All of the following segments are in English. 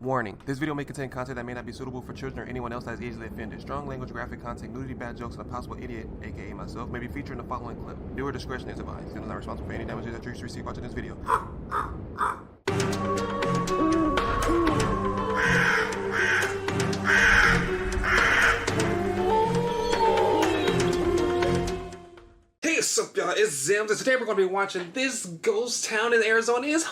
Warning, this video may contain content that may not be suitable for children or anyone else that is easily offended. Strong language, graphic content, nudity, bad jokes, and a possible idiot, aka myself, may be featured in the following clip. Viewer discretion is advised. And is not responsible for any damages that you receive watching this video. Hey, what's up, y'all? It's Zems, and today we're going to be watching This Ghost Town in Arizona is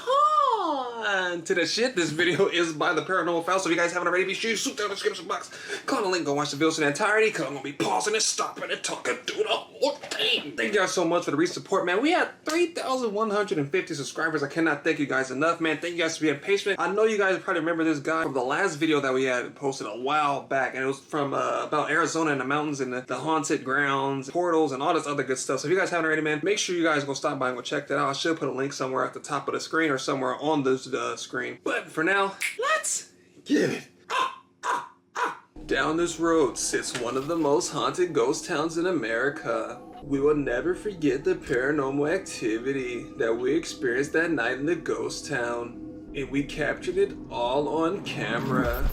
to the shit. This video is by the Paranormal File, so if you guys haven't already, be sure you shoot down the description box, click on the link, go watch the video in entirety, because I'm going to be pausing and stopping and talking through the whole thing. Thank you guys so much for the recent support, man. We had 3,150 subscribers. I cannot thank you guys enough, man. Thank you guys for being patient. I know you guys probably remember this guy from the last video that we had posted a while back, and it was from about Arizona and the mountains and the haunted grounds, portals, and all this other good stuff. So if you guys haven't already, man, make sure you guys go stop by and go check that out. I should put a link somewhere at the top of the screen or somewhere on this screen. But for now, let's get it. Down this road sits one of the most haunted ghost towns in America. We will never forget the paranormal activity that we experienced that night in the ghost town, and we captured it all on camera.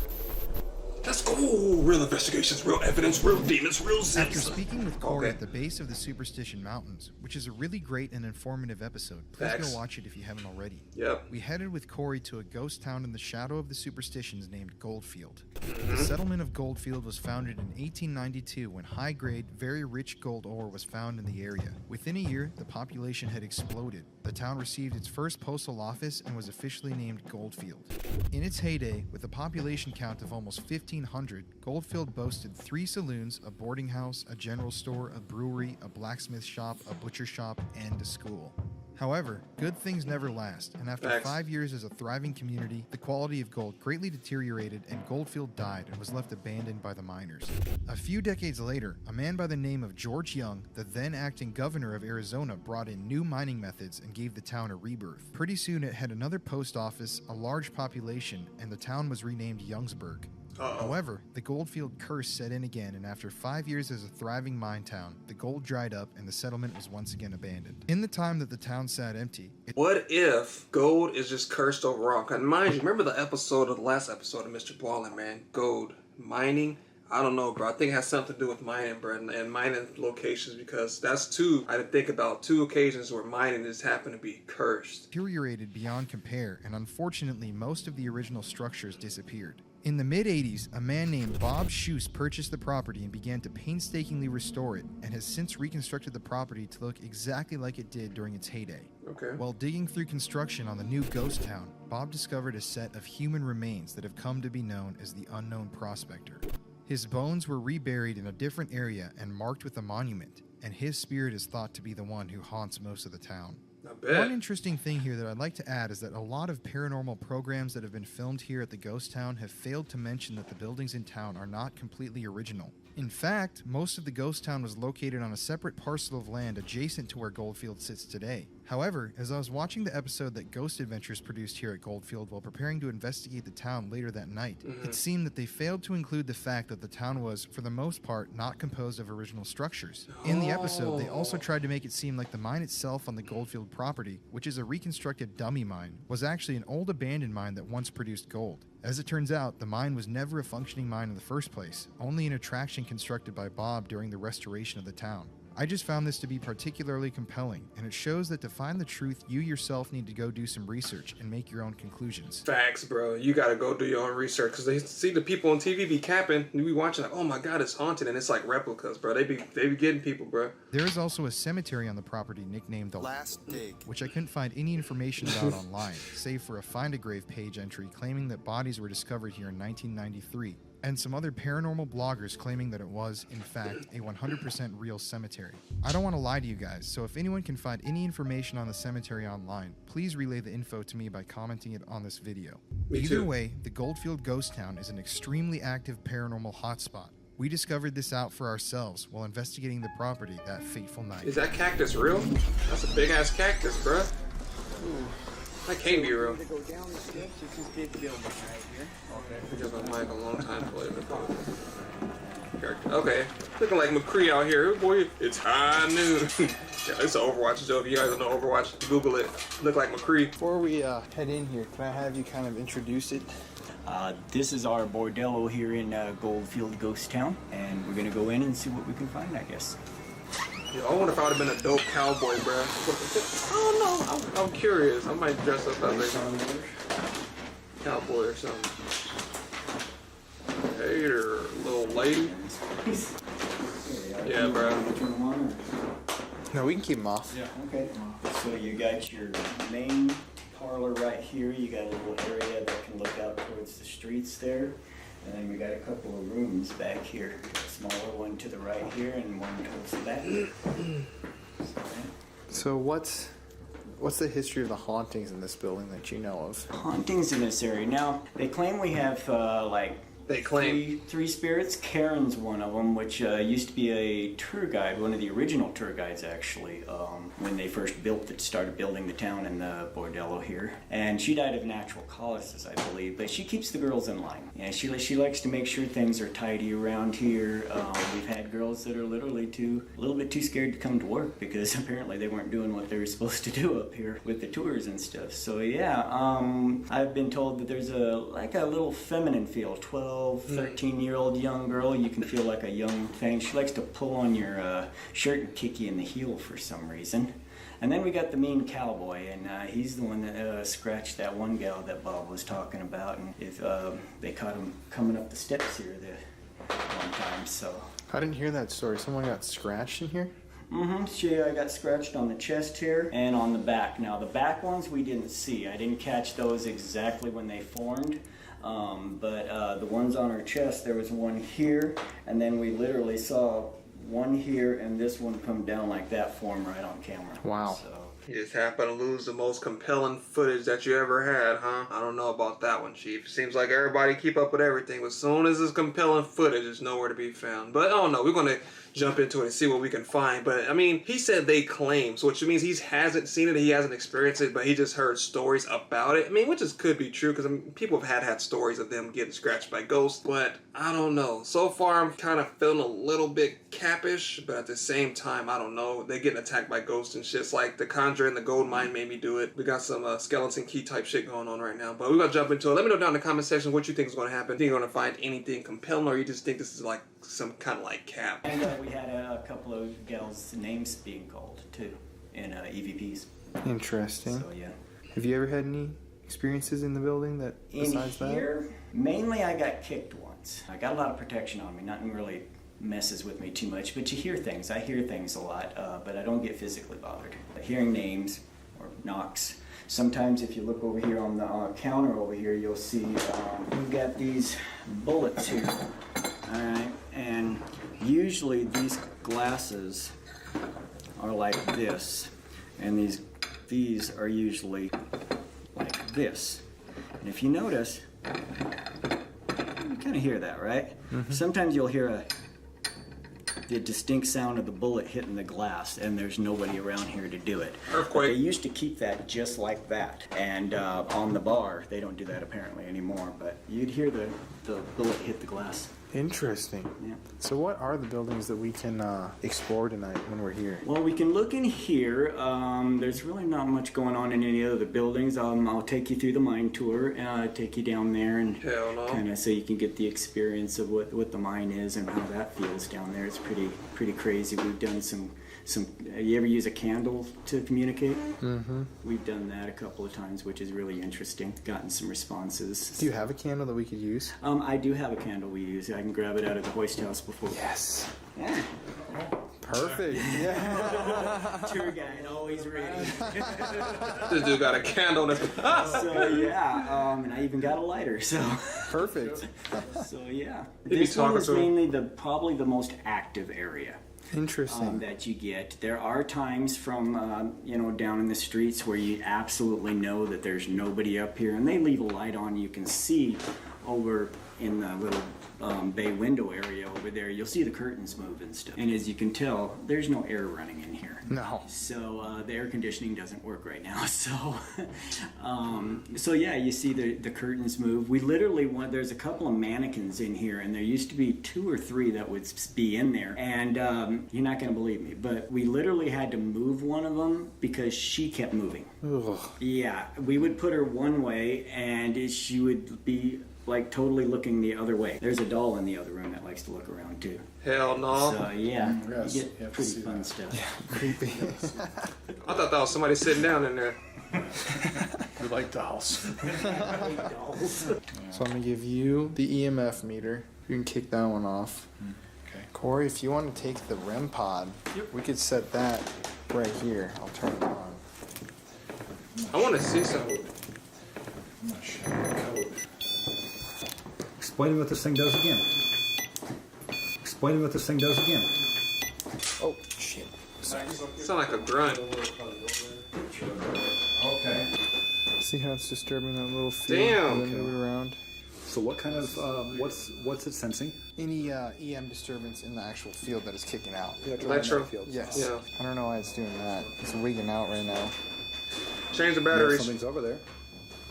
Let's go! Real investigations, real evidence, real demons, real Zems. After speaking with Corey at the base of the Superstition Mountains, which is a really great and informative episode, please go watch it if you haven't already. Yep. We headed with Corey to a ghost town in the shadow of the Superstitions named Goldfield. The settlement of Goldfield was founded in 1892 when high-grade, very rich gold ore was found in the area. Within a year, the population had exploded. The town received its first postal office and was officially named Goldfield. In its heyday, with a population count of almost 1,500, Goldfield boasted 3 saloons, a boarding house, a general store, a brewery, a blacksmith shop, a butcher shop, and a school. However, good things never last, and after 5 years as a thriving community, the quality of gold greatly deteriorated and Goldfield died and was left abandoned by the miners. A few decades later, a man by the name of George Young, the then acting governor of Arizona, brought in new mining methods and gave the town a rebirth. Pretty soon it had another post office, a large population, and the town was renamed Youngsburg. However, the Goldfield curse set in again, and after 5 years as a thriving mine town, the gold dried up and the settlement was once again abandoned. In the time that the town sat empty, what if gold is just cursed overall? Because mind you, remember the last episode of Mr. Ballin, man? Gold, mining, I don't know, bro. I think it has something to do with mining, bro, and mining locations, because I didn't think about 2 occasions where mining just happened to be cursed. Deteriorated beyond compare, and unfortunately most of the original structures disappeared. In the mid-80s, a man named Bob Schuss purchased the property and began to painstakingly restore it, and has since reconstructed the property to look exactly like it did during its heyday. Okay. While digging through construction on the new ghost town, Bob discovered a set of human remains that have come to be known as the Unknown Prospector. His bones were reburied in a different area and marked with a monument, and his spirit is thought to be the one who haunts most of the town. One interesting thing here that I'd like to add is that a lot of paranormal programs that have been filmed here at the ghost town have failed to mention that the buildings in town are not completely original. In fact, most of the ghost town was located on a separate parcel of land adjacent to where Goldfield sits today. However, as I was watching the episode that Ghost Adventures produced here at Goldfield while preparing to investigate the town later that night, it seemed that they failed to include the fact that the town was, for the most part, not composed of original structures. In the episode, they also tried to make it seem like the mine itself on the Goldfield property, which is a reconstructed dummy mine, was actually an old abandoned mine that once produced gold. As it turns out, the mine was never a functioning mine in the first place, only an attraction constructed by Bob during the restoration of the town. I just found this to be particularly compelling, and it shows that to find the truth, you yourself need to go do some research and make your own conclusions. Facts, bro. You gotta go do your own research, because they see the people on TV be capping, and we watching like, oh my god, it's haunted, and it's like replicas, bro. They be getting people, bro. There is also a cemetery on the property nicknamed the Last Dig, which I couldn't find any information about online, save for a Find a Grave page entry claiming that bodies were discovered here in 1993. And some other paranormal bloggers claiming that it was, in fact, a 100% real cemetery. I don't want to lie to you guys, so if anyone can find any information on the cemetery online, please relay the info to me by commenting it on this video. Either way, the Goldfield Ghost Town is an extremely active paranormal hotspot. We discovered this out for ourselves while investigating the property that fateful night. Is that cactus real? That's a big-ass cactus, bruh. That can't be real. Okay, just on mic a long time later. Okay, looking like McCree out here. Boy, it's high noon. Yeah, it's an Overwatch joke. If you guys don't know Overwatch, Google it. Look like McCree. Before we head in here, can I have you kind of introduce it? This is our bordello here in Goldfield Ghost Town, and we're gonna go in and see what we can find, I guess. Yo, I wonder if I would have been a dope cowboy, bruh. I don't know. I'm curious. I might dress up as a cowboy or something. Hey there, little lady. Yeah, bro. No, we can keep them off. Yeah. Okay. So you got your main parlor right here. You got a little area that can look out towards the streets there. And then we got a couple of rooms back here. A smaller one to the right here and one towards the back. So what's the history of the hauntings in this building that you know of? Hauntings in this area. Now, they claim we have They claim three spirits. Karen's one of them, which used to be a tour guide, one of the original tour guides actually, when they first started building the town and the bordello here. And she died of natural causes, I believe, but she keeps the girls in line. Yeah, she likes to make sure things are tidy around here. We've had girls that are literally a little bit too scared to come to work because apparently they weren't doing what they were supposed to do up here with the tours and stuff. So yeah, I've been told that there's a little feminine feel, 13-year-old young girl. You can feel like a young thing. She likes to pull on your shirt and kick you in the heel for some reason. And then we got the mean cowboy, and he's the one that scratched that one gal that Bob was talking about. And if they caught him coming up the steps here one time, so. I didn't hear that story. Someone got scratched in here? Mm-hmm. She got scratched on the chest here and on the back. Now, the back ones we didn't see. I didn't catch those exactly when they formed. But the ones on her chest, there was one here, and then we literally saw one here and this one come down like that, form right on camera. Wow. So. you just happen to lose the most compelling footage that you ever had, huh? I don't know about that one, Chief. Seems like everybody keep up with everything, but as soon as it's compelling footage, it's nowhere to be found. But I don't know. We're going to jump into it and see what we can find. But I mean, he said they claim, so which means he hasn't seen it, he hasn't experienced it, but he just heard stories about it. I mean, which could be true because people have had stories of them getting scratched by ghosts, but I don't know. So far, I'm kind of feeling a little bit capish, but at the same time, I don't know. They're getting attacked by ghosts and shit. It's like The Conjuring, the Gold Mine made me do it. We got some skeleton key type shit going on right now, but we're gonna jump into it. Let me know down in the comment section what you think is going to happen. Think you're going to find anything compelling, or you just think this is like some kind of like cap? And we had a couple of gals' names being called too in EVPs. Interesting. So yeah. Have you ever had any experiences in the building that besides in here, mainly I got kicked once. I got a lot of protection on me. Nothing really messes with me too much, but you hear things. I hear things a lot, but I don't get physically bothered. Hearing names or knocks. Sometimes if you look over here on the counter over here, you'll see we've got these bullets here. Alright, and usually these glasses are like this, and these are usually like this. And if you notice, you kind of hear that, right? Mm-hmm. Sometimes you'll hear the distinct sound of the bullet hitting the glass, and there's nobody around here to do it. Earthquake. They used to keep that just like that, and on the bar, they don't do that apparently anymore, but you'd hear the bullet hit the glass. Interesting. Yeah. So what are the buildings that we can explore tonight when we're here? Well, we can look in here. There's really not much going on in any other buildings. I'll take you through the mine tour, take you down there, and kind of so you can get the experience of what the mine is and how that feels down there. It's pretty crazy. We've done some. You ever use a candle to communicate? Mm-hmm. We've done that a couple of times, which is really interesting. Gotten some responses. Do you have a candle that we could use? I do have a candle we use. I can grab it out of the hoist house before. Yes. Yeah. Perfect. Yeah. Tour guide, always ready. This dude got a candle. So yeah, and I even got a lighter. So perfect. So yeah, this one is mainly probably the most active area. Interesting. That you get. There are times from down in the streets where you absolutely know that there's nobody up here, and they leave a light on. You can see over in the little bay window area over there. You'll see the curtains move and stuff. And as you can tell, there's no air running in here. No. So the air conditioning doesn't work right now. So, so yeah, you see the curtains move. We literally there's a couple of mannequins in here, and there used to be 2 or 3 that would be in there. And you're not going to believe me, but we literally had to move one of them because she kept moving. Ugh. Yeah, we would put her one way, and she would be like totally looking the other way. There's a doll in the other room that likes to look around too. Hell no. So yeah, Yes, you you get have to pretty see fun that. stuff. Yeah, creepy. I thought that was somebody sitting down in there. We like dolls. So I'm gonna give you the EMF meter. You can kick that one off. Okay. Corey, if you want to take the REM pod, we could set that right here. I'll turn it on. I want to see something. I'm not sure the code. Explain what this thing does again. Explain what this thing does again. Oh, shit. Sound like a grunt. Okay. See how it's disturbing that little field? Damn. And then move it around. So what kind of what's it sensing? Any EM disturbance in the actual field that is kicking out. Electro. Yes. Yeah. I don't know why it's doing that. It's wigging out right now. Change the Yeah, batteries. something's over there.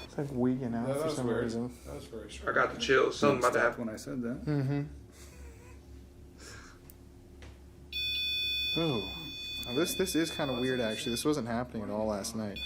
It's like wigging out That for was some weird. reason. That was very I strange. got the chills. Something about to Stopped happen. when I said that. Mm-hmm. Oh. Now this is kind of weird, actually. This wasn't happening at all last night.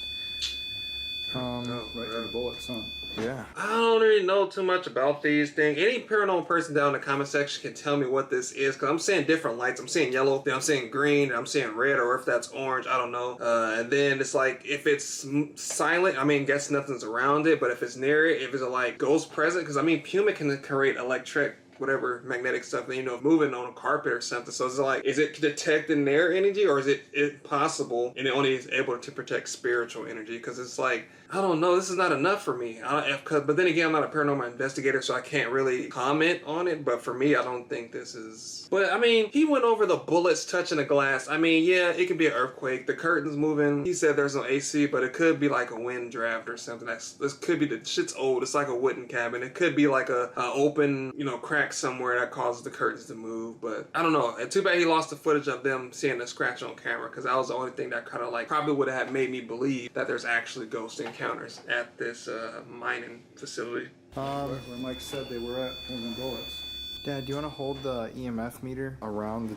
Oh, Right to bro. the bullets, huh? Yeah. I don't really know too much about these things. Any paranormal person down in the comment section can tell me what this is, because I'm seeing different lights. I'm seeing yellow, then I'm seeing green, and I'm seeing red, or if that's orange, I don't know. And then it's like, if it's silent, I mean, guess nothing's around it, but if it's near it, if it's a like ghost present, because I mean, Puma can create electric, whatever magnetic stuff, you know, moving on a carpet or something. So it's like, is it detecting their energy, or is it possible and it only is able to protect spiritual energy? Because it's like, I don't know, this is not enough for me. But then again, I'm not a paranormal investigator, so I can't really comment on it. But for me, I don't think this is. But I mean, he went over the bullets touching the glass. I mean, yeah, it could be an earthquake. The curtains moving. He said there's no AC, but it could be like a wind draft or something. This could be, the shit's old. It's like a wooden cabin. It could be like a open, you know, crack somewhere that causes the curtains to move. But I don't know. Too bad he lost the footage of them seeing the scratch on camera, because that was the only thing that kind of like probably would have made me believe that there's actually ghost encounters at this mining facility. Where Mike said they were at when the bullets. Dad, do you want to hold the EMF meter around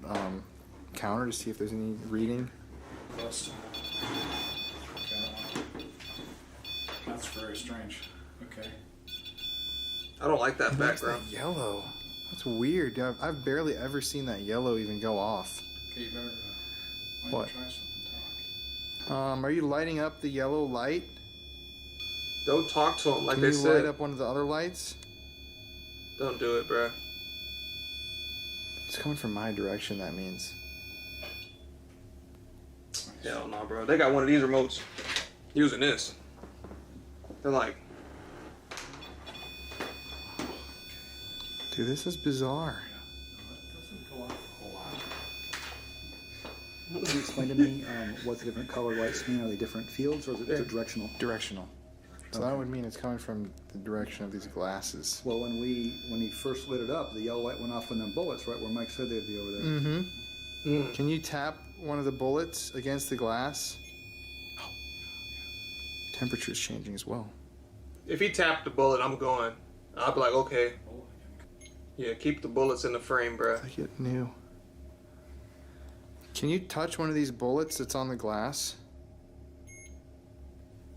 the counter to see if there's any reading? Plus, that's very strange. Okay. I don't like that What's background. that yellow? That's weird. Dude. I've barely ever seen that yellow even go off. Okay, you better why What? don't you try something, talk. Are you lighting up the yellow light? Don't talk to him like Can they you said. light up one of the other lights? Don't do it, bruh. It's coming from my direction, that means. Hell no, bro. They got one of these remotes using this. They're like, Dude, this is bizarre. No, that doesn't go off a whole lot. Can you explain to me what the different color lights mean? Are they different fields, or is it directional? Directional. So that would mean it's coming from the direction of these glasses. Well, when he first lit it up, the yellow light went off when them bullets, right where Mike said they'd be over there. Mm-hmm. Can you tap one of the bullets against the glass? Oh. Temperature's changing as well. if he tapped the bullet, I'm going. I'll be like, okay. Yeah, keep the bullets in the frame, bruh. I get new. Can you touch one of these bullets that's on the glass?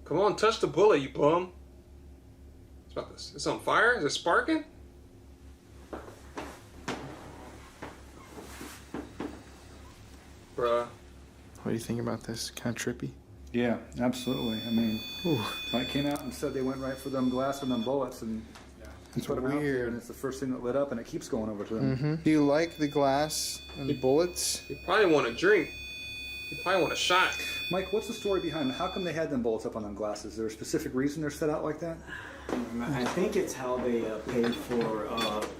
Come on, touch the bullet, you bum. It's about this. It's on fire? Is it sparking? Bruh. What do you think about this? Kind of trippy. Yeah, absolutely. I mean, Ooh. Mike came out and said they went right for them glass and them bullets, and It's put them out there, weird. and it's the first thing that lit up, and it keeps going over to them. Mm-hmm. Do you like the glass and the bullets? You probably want a drink. You probably want a shot. Mike, what's the story behind it? How come they had them bullets up on them glasses? Is there a specific reason they're set out like that? I think it's how they paid for.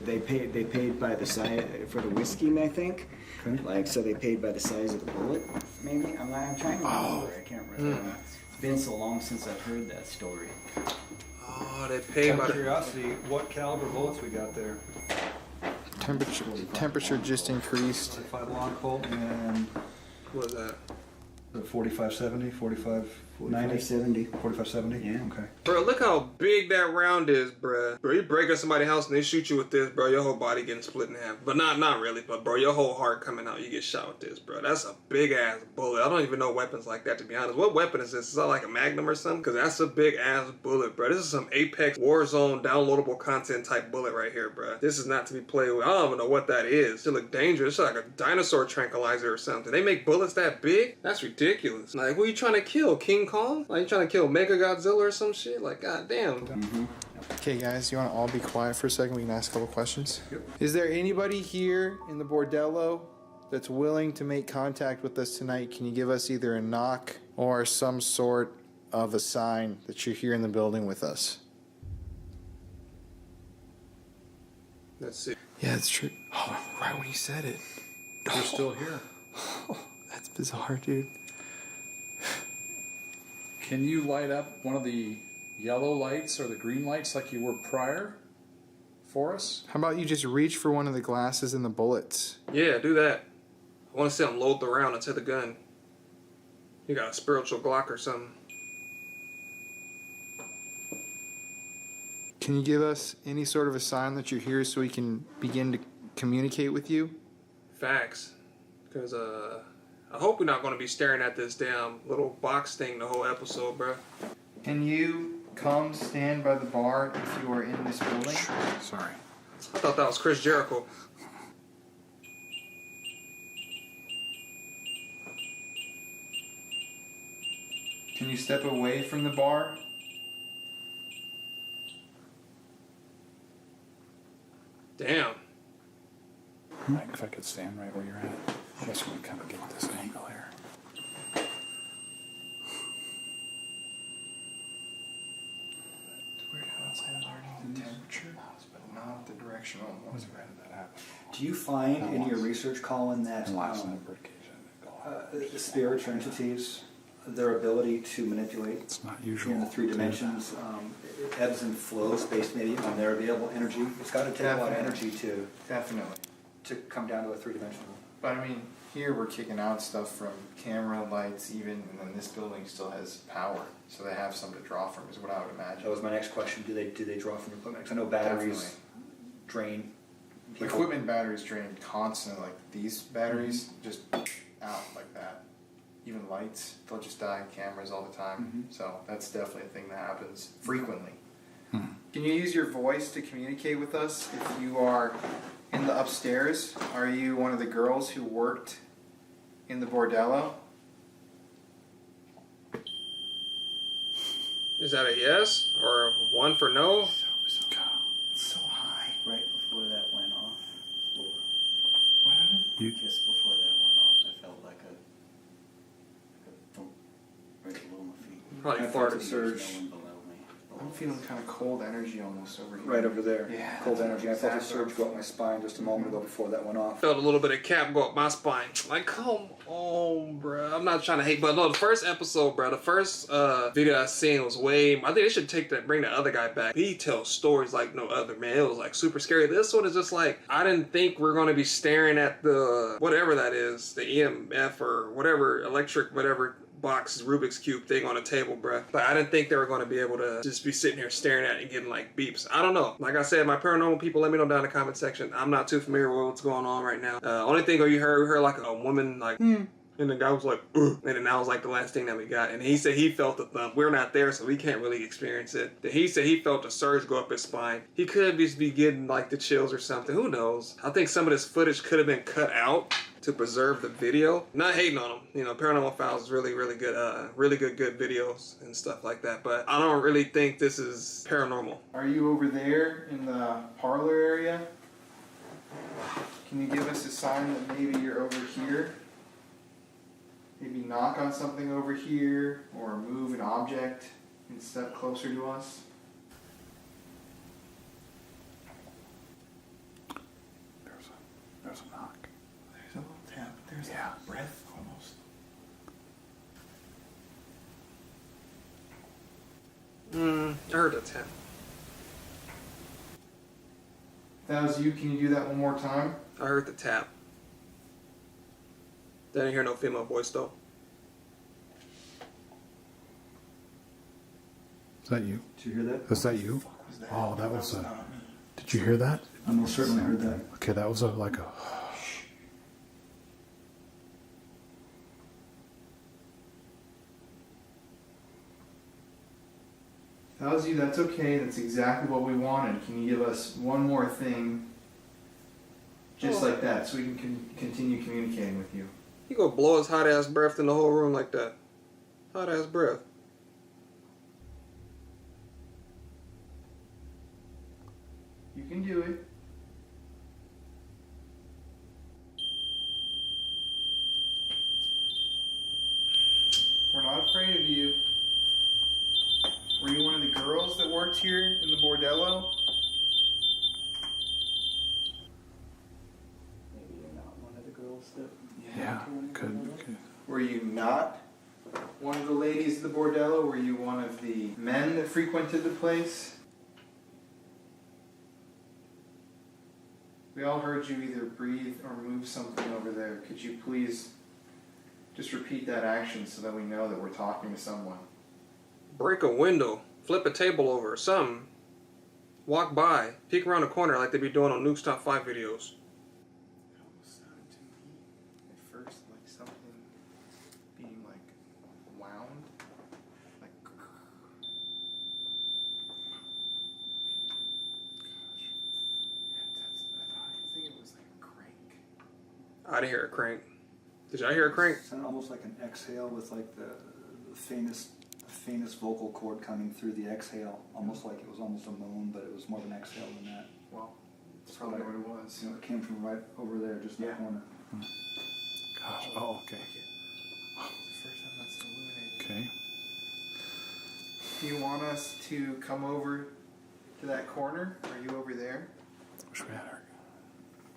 They paid by the size for the whiskey. I think. Okay. Like so, they paid by the size of the bullet. Maybe I'm trying to remember. I can't remember. It's been so long since I've heard that story. Oh, they paid by the... curiosity, what caliber bullets we got there? Temperature just increased. 45 long Colt and What is that? the 4570, 45 9 of 70. 45, 70? Yeah. Okay. Bro, look how big that round is, bruh. Bro, you break up somebody's house and they shoot you with this, bro, your whole body getting split in half. But not really, but bro, your whole heart coming out, you get shot with this, bro. That's a big-ass bullet. I don't even know weapons like that, to be honest. What weapon is this? Is that like a Magnum or something? Because that's a big-ass bullet, bro. This is some Apex Warzone downloadable content type bullet right here, bro. This is not to be played with. I don't even know what that is. It look dangerous. It's like a dinosaur tranquilizer or something. They make bullets that big? That's ridiculous. Like, who are you trying to kill? King Kong? Like, you trying to kill Mega Godzilla or some shit? Like, goddamn. Okay, guys, you want to all be quiet for a second? We can ask a couple questions. Yep. Is there anybody here in the bordello that's willing to make contact with us tonight? Can you give us either a knock or some sort of a sign that you're here in the building with us? Let's see. Yeah, that's true. Oh, right when you said it. You're still here. Oh, that's bizarre, dude. Can you light up one of the yellow lights or the green lights like you were prior for us? How about you just reach for one of the glasses and the bullets? Yeah, do that. I want to see him load the round into the gun. You got a spiritual Glock or something. Can you give us any sort of a sign that you're here so we can begin to communicate with you? Facts. Because, I hope we're not going to be staring at this damn little box thing the whole episode, bro. Can you come stand by the bar if you are in this building? Sorry. I thought that was Chris Jericho. Can you step away from the bar? Damn. Mike, if I could stand right where you're at. I guess we can kind of get this angle here. It's weird how it's learning the temperature, but not the directional one. Where did that happen? Do you find in your research, Colin, that And last night, birdcage, I think. spirits or entities, their ability to manipulate It's not usual. in the three dimensions, it ebbs and flows based maybe on their available energy? It's got to take a lot of energy Definitely. to come down to a three-dimensional. But I mean, here we're kicking out stuff from camera, lights, even, and then this building still has power, so they have some to draw from, is what I would imagine. That was my next question. Do they draw from equipment? 'Cause I know batteries Definitely. drain. people. Equipment batteries drain constantly, like these batteries just out like that. Even lights, they'll just die. Cameras all the time. So that's definitely a thing that happens frequently. Can you use your voice to communicate with us if you are in the upstairs? Are you one of the girls who worked in the bordello? Is that a yes? Or one for no? It's so high. Right before that went off, or What happened? just before that went off, I felt like a thump right below my feet. Probably I felt farted. a surge No one below me. I'm feeling kind of cold energy almost over here. right over there. Yeah, Cold that's energy. I felt a exactly surge go up my spine just a moment ago before that went off. Felt a little bit of cap go up my spine. Like, come on, bro. I'm not trying to hate, but no, the first episode, bro, the first video I seen was way. I think they should bring the other guy back. He tells stories like no other, man. It was like super scary. This one is just like, I didn't think we're gonna be staring at the whatever that is, the EMF or whatever electric whatever box Rubik's Cube thing on a table, bruh. But I didn't think they were going to be able to just be sitting here staring at it and getting like beeps. I don't know. Like I said, my paranormal people, let me know down in the comment section. I'm not too familiar with what's going on right now. Only thing you heard like a woman like, and the guy was like, ugh. And then that was like the last thing that we got. And he said he felt the thump. We're not there, so we can't really experience it. Then he said he felt a surge go up his spine. He could just be getting like the chills or something. Who knows? I think some of this footage could have been cut out to preserve the video. Not hating on them. You know, Paranormal Files is really good videos and stuff like that. But I don't really think this is paranormal. Are you over there in the parlor area? Can you give us a sign that maybe you're over here? Maybe knock on something over here or move an object and step closer to us? There's a knock. There's a little tap. There's a breath almost. I heard a tap. If that was you, can you do that one more time? I heard the tap. Didn't hear no female voice though. that you? Did you hear that? Was that you? Oh, that was a... Did you hear that? I most certainly heard that. Okay, that was like a... That was you, that's okay, that's exactly what we wanted. Can you give us one more thing, just like that, so we can continue communicating with you? He gonna blow his hot ass breath in the whole room like that. Hot ass breath. You can do it. We're not afraid of you. Were you one of the girls that worked here in the bordello? Maybe you're not one of the girls that... Yeah, good. Were you not one of the ladies of the bordello? Were you one of the men that frequented the place? We all heard you either breathe or move something over there. Could you please just repeat that action so that we know that we're talking to someone? Break a window, flip a table over, something. Walk by, peek around the corner like they be doing on Nuke's Top 5 videos. It almost sounded to me at first like something being like wound. Like. I think it was like a crank. I didn't hear a crank. Did y'all hear a crank? It sounded almost like an exhale with like the faintest vocal cord coming through the exhale. Almost like it was almost a moan, but it was more of an exhale than that. Well, that's probably what it was. You know, it came from right over there, just in the corner. Gosh, oh, okay. It's the first time that's illuminated. Okay. Do you want us to come over to that corner? Are you over there? Wish we had her.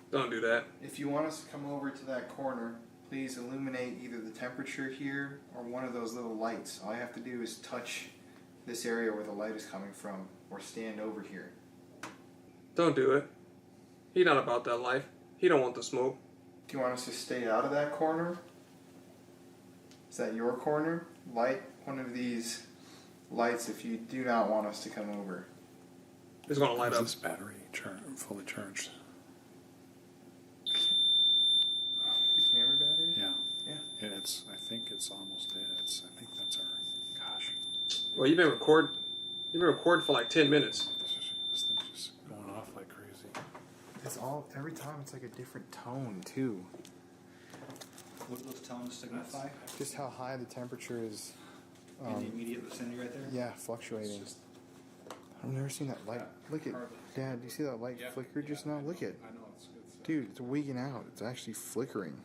Don't do that. If you want us to come over to that corner, please illuminate either the temperature here or one of those little lights. All you have to do is touch this area where the light is coming from or stand over here. Don't do it. He not about that life. He don't want the smoke. Do you want us to stay out of that corner? Is that your corner? Light one of these lights if you do not want us to come over. It's gonna light Is up. this battery fully charged? The camera battery? Yeah. Yeah. Yeah, I think it's almost dead. I think that's our... Gosh. Well, you've been recording for like 10 minutes. This thing's just going off like crazy. It's all, every time it's like a different tone too. What do those tones signify? Just how high the temperature is. In the immediate vicinity right there? Yeah, fluctuating. I've never seen that light. Look at, Dad, do you see that light flicker just now? Look at, I know, it's dude, it's wigging out. It's actually flickering.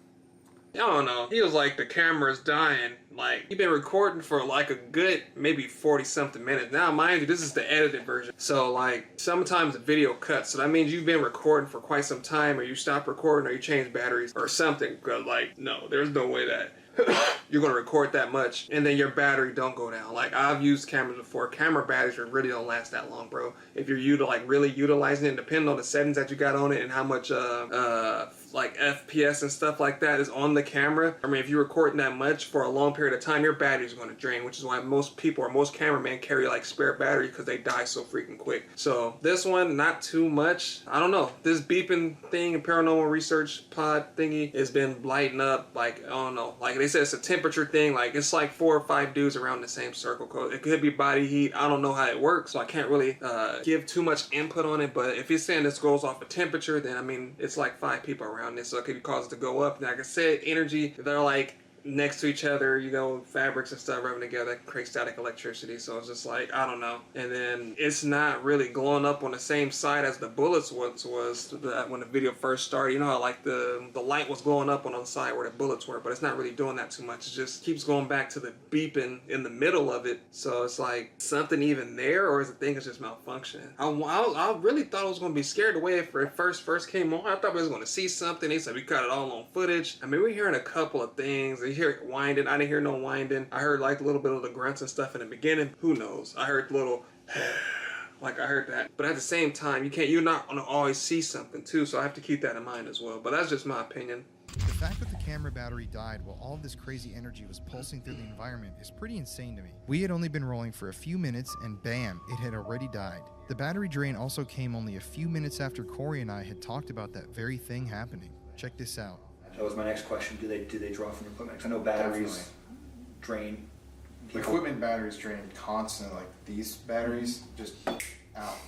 I don't know. He was like, the camera's dying. Like, you've been recording for like a good maybe 40 something minutes. Now, mind you, this is the edited version. So like, sometimes the video cuts. So that means you've been recording for quite some time, or you stopped recording, or you changed batteries or something. Cause like, no, there's no way that you're gonna record that much and then your battery don't go down. Like, I've used cameras before. Camera batteries really don't last that long, bro. If you're really utilizing it, depending on the settings that you got on it and how much like FPS and stuff like that is on the camera. I mean, if you're recording that much for a long period of time, your battery's going to drain, which is why most people or most cameramen carry like spare battery because they die so freaking quick. So this one, not too much. I don't know. This beeping thing and paranormal research pod thingy has been lighting up. Like, I don't know. Like they said, it's a temperature thing. Like, it's like 4 or 5 dudes around the same circle. It could be body heat. I don't know how it works, so I can't really give too much input on it. But if you're saying this goes off of temperature, then I mean, it's like 5 people around this, so it could cause it to go up. Like I said, energy, they're like next to each other, you know, fabrics and stuff rubbing together create static electricity. So it's just like, I don't know. And then it's not really glowing up on the same side as the bullets once was when the video first started. You know how like the light was glowing up on the side where the bullets were, but it's not really doing that too much. It just keeps going back to the beeping in the middle of it. So it's like something even there, or is the thing is just malfunctioning? I really thought I was going to be scared the way it first came on. I thought we was going to see something. They said we got it all on footage. I mean, we're hearing a couple of things. You hear it winding. I didn't hear no winding. I heard like a little bit of the grunts and stuff in the beginning. Who knows? I heard little like I heard that. But at the same time, you're not gonna always see something too, so I have to keep that in mind as well. But that's just my opinion. The fact that the camera battery died while all of this crazy energy was pulsing through the environment is pretty insane to me. We had only been rolling for a few minutes and bam, it had already died. The battery drain also came only a few minutes after Corey and I had talked about that very thing happening. Check this out. That was my next question. Do they draw from your equipment? 'Cause I know batteries drain. Equipment batteries drain constantly, like these batteries just out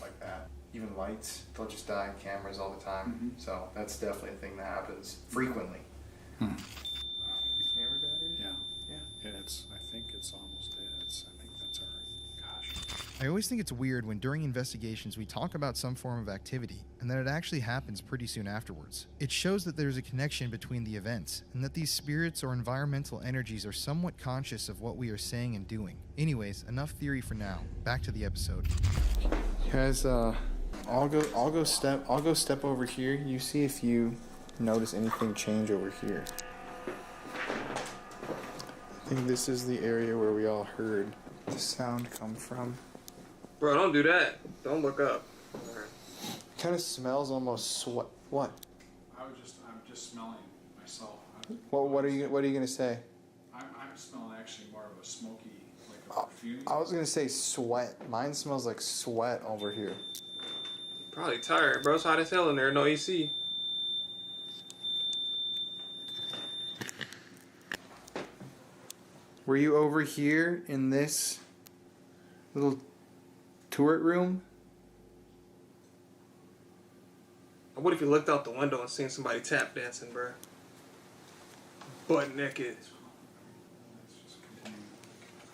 like that. Even lights, they'll just die in cameras all the time. So that's definitely a thing that happens frequently. The camera battery? Yeah. Yeah. I think it's almost dead. I think that's our, gosh. I always think it's weird when during investigations we talk about some form of activity and that it actually happens pretty soon afterwards. It shows that there's a connection between the events and that these spirits or environmental energies are somewhat conscious of what we are saying and doing. Anyways, enough theory for now. Back to the episode. Guys, I'll go step over here. You see if you notice anything change over here. I think this is the area where we all heard the sound come from. Bro, don't do that. Don't look up. It kind of smells almost sweat. What? I'm just smelling myself. What are you gonna say? I'm smelling actually more of a smoky, like a perfume. I was gonna say sweat. Mine smells like sweat over here. Probably tired, bro. It's hot as hell in there. No AC. Were you over here in this little turret room? What if you looked out the window and seen somebody tap dancing, bro? Butt naked. Let's just continue.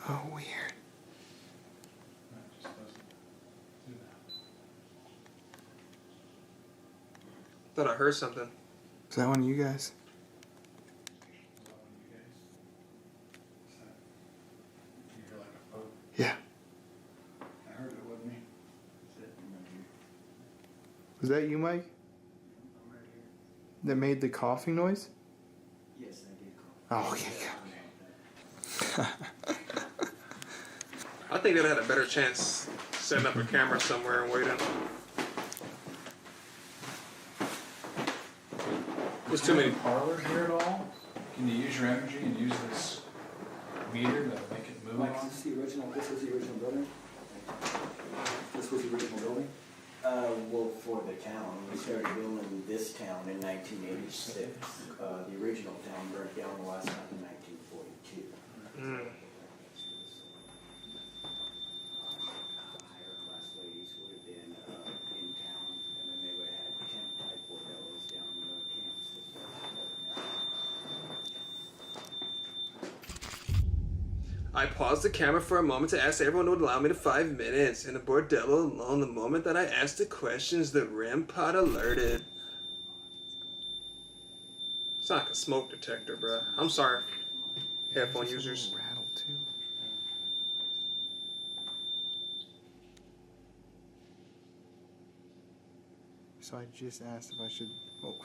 Oh, weird. That just doesn't do that. Thought I heard something. Is that one of you guys? Yeah. I heard it wasn't me. Was that you, Mike? I'm right here. That made the coughing noise? Yes, I did call. Oh, yeah. I think they'd had a better chance setting up a camera somewhere and waiting. There's too many. Parlor here at all? Can you use your energy and use this meter to make it move? Mike, is this the original? This was the original building. This was the original building. Well, for the town, we started building this town in 1986. The original town burnt down the last time in 1942. Mm. The higher class ladies would have been in town, and then they would have had tent type bordellos down the campus. I paused the camera for a moment to ask everyone would allow me to 5 minutes. In the bordello alone, the moment that I asked the questions, the REM pod alerted. It's not like a smoke detector, bruh. I'm sorry, headphone users. Rattle, too. So I just asked if I should... Oh.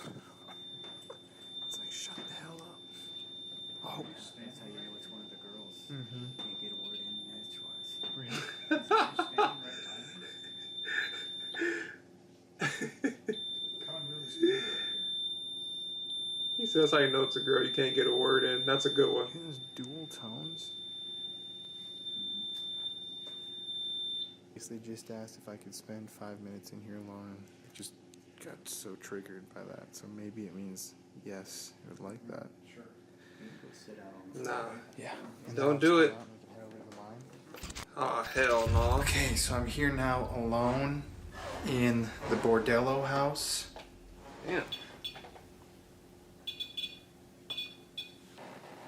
It's like, shut the hell up. Oh. That's how you know it's one of the girls. Can't get a word in edgewise. Really? Coming really smooth right here. He says how you know it's a girl, you can't get a word in. That's a good one. Look at those dual tones. They just asked if I could spend 5 minutes in here alone. I just got so triggered by that. So maybe it means yes, I would like that. Sure. Go sit out on the Nah. Yeah. Don't do it. Oh, hell no. Okay, so I'm here now alone in the bordello house. Damn.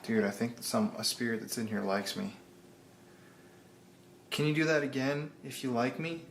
Dude, I think a spirit that's in here likes me. Can you do that again if you like me?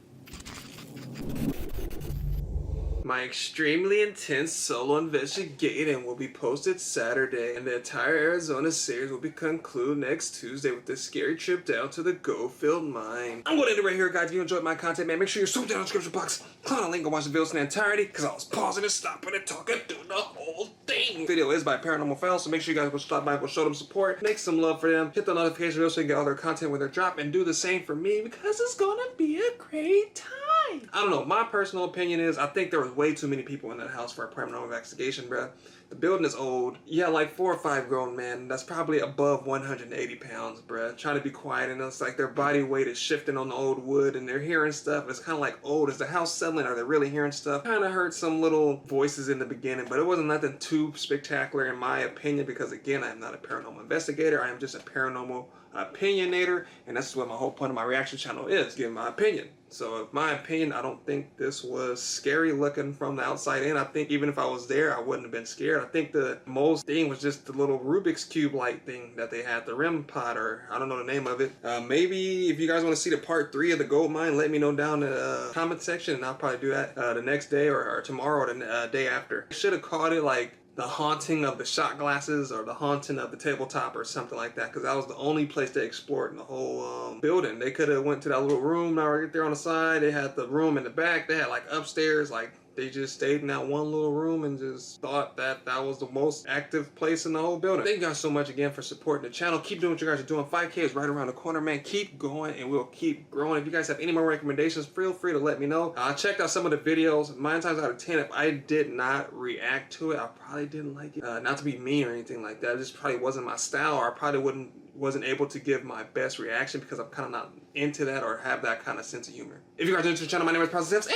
My extremely intense solo investigation will be posted Saturday, and the entire Arizona series will be concluded next Tuesday with the scary trip down to the Goldfield mine. I'm going to end it right here, guys. If you enjoyed my content, man, make sure you swoop down in the description box, click on the link and watch the videos in entirety, because I was pausing and stopping and talking through the whole thing. The video is by Paranormal Files, so make sure you guys go stop by, go show them support, make some love for them, hit the notification bell so you can get all their content when they drop, and do the same for me, because it's going to be a great time. alive. I don't know. My personal opinion is I think there was way too many people in that house for a paranormal investigation, bruh. The building is old. Yeah, like 4 or 5 grown men. That's probably above 180 pounds, bruh. Trying to be quiet, and it's like their body weight is shifting on the old wood, and they're hearing stuff. It's kind of like, old. Is the house settling? Are they really hearing stuff? Kind of heard some little voices in the beginning, but it wasn't nothing too spectacular in my opinion, because again, I am not a paranormal investigator. I am just a paranormal opinionator, and that's what my whole point of my reaction channel is, giving my opinion. So in my opinion, I don't think this was scary looking from the outside in. I think even if I was there, I wouldn't have been scared. I think the most thing was just the little Rubik's Cube light thing that they had, the REM pod, or I don't know the name of it. Maybe if you guys want to see the part 3 of the gold mine, let me know down in the comment section, and I'll probably do that the next day or tomorrow or the day after. I should have called it like the haunting of the shot glasses or the haunting of the tabletop or something like that, because that was the only place they explored in the whole building. They could have went to that little room right there on the side. They had the room in the back. They had like upstairs, like they just stayed in that one little room and just thought that that was the most active place in the whole building. Thank you guys so much again for supporting the channel. Keep doing what you guys are doing. 5K is right around the corner, man. Keep going and we'll keep growing. If you guys have any more recommendations, feel free to let me know. I checked out some of the videos. 9 times out of 10, if I did not react to it, I probably didn't like it. Not to be mean or anything like that. It just probably wasn't my style, or I probably wasn't able to give my best reaction because I'm kind of not into that or have that kind of sense of humor. If you guys are new to the channel, my name is Zems, and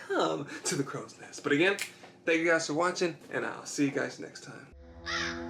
welcome to the Crow's Nest. But again, thank you guys for watching, and I'll see you guys next time.